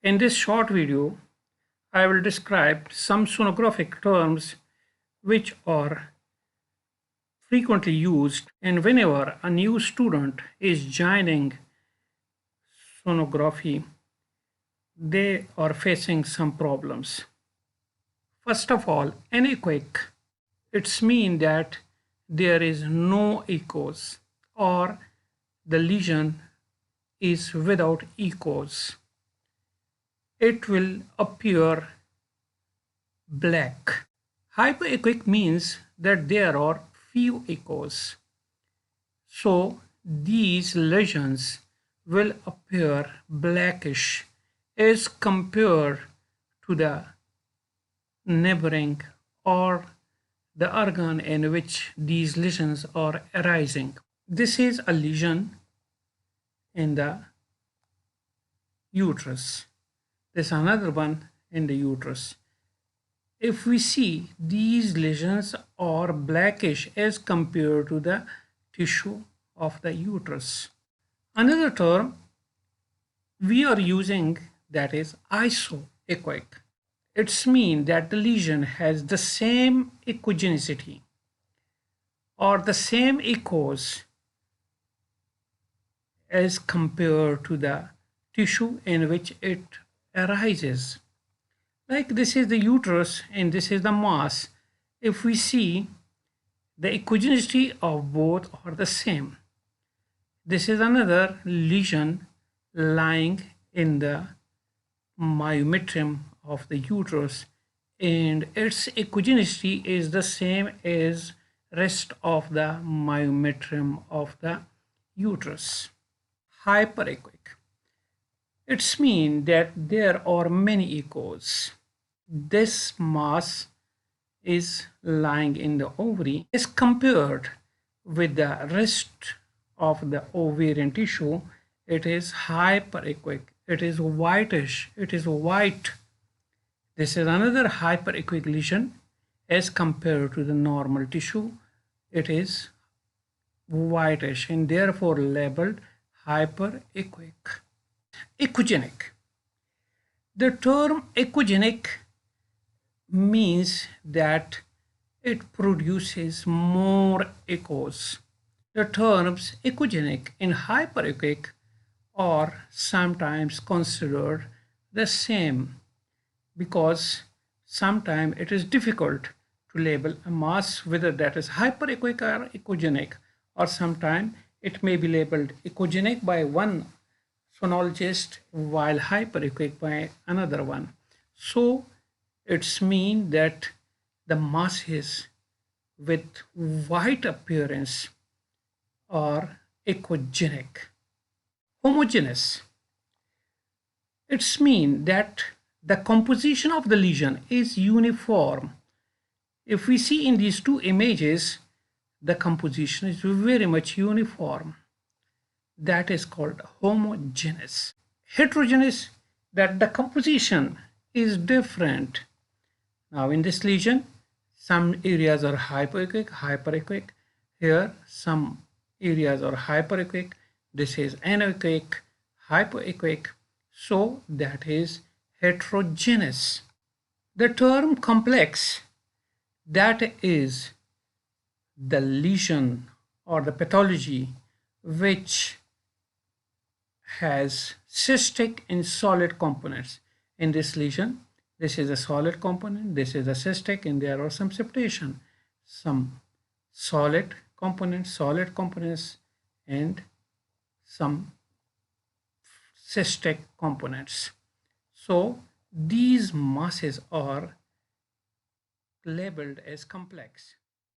In this short video, I will describe some sonographic terms which are frequently used, and whenever a new student is joining sonography, they are facing some problems. First of all, anechoic. It's mean that there is no echoes or the lesion is without echoes. It will appear black. Hypoechoic means that there are few echoes. So these lesions will appear blackish as compared to the neighboring or the organ in which these lesions are arising. This is a lesion in the uterus. There's another one in the uterus. If we see, these lesions are blackish as compared to the tissue of the uterus. Another term we are using, that is isoechoic. It's mean that the lesion has the same echogenicity or the same echoes as compared to the tissue in which it arises. Like this is the uterus and this is the mass. If we see, the echogenicity of both are the same. This is another lesion lying in the myometrium of the uterus, and its echogenicity is the same as rest of the myometrium of the uterus. Hyperechoic. It's mean that there are many echoes. This mass is lying in the ovary as compared with the rest of the ovarian tissue. It is hyperechoic. It is whitish. It is white. This is another hyperechoic lesion as compared to the normal tissue. It is whitish and therefore labeled hyperechoic. Echogenic. The term echogenic means that it produces more echoes. The terms echogenic and hyperechoic are sometimes considered the same because sometimes it is difficult to label a mass whether that is hyperechoic or echogenic, or sometimes it may be labeled echogenic by one sonologist while hyperechoic by another one. So it's mean that the masses with white appearance are echogenic. Homogeneous. It's mean that the composition of the lesion is uniform. If we see in these two images, the composition is very much uniform. That is called homogeneous. Heterogeneous, that the composition is different. Now in this lesion, some areas are hyperechoic. Here some areas are hyperechoic. This is anechoic, hypoechoic. So that is heterogeneous. The term complex, that is the lesion or the pathology which has cystic and solid components. In this lesion, this is a solid component, this is a cystic, and there are some separation. Some solid components, and some cystic components. So these masses are labeled as complex.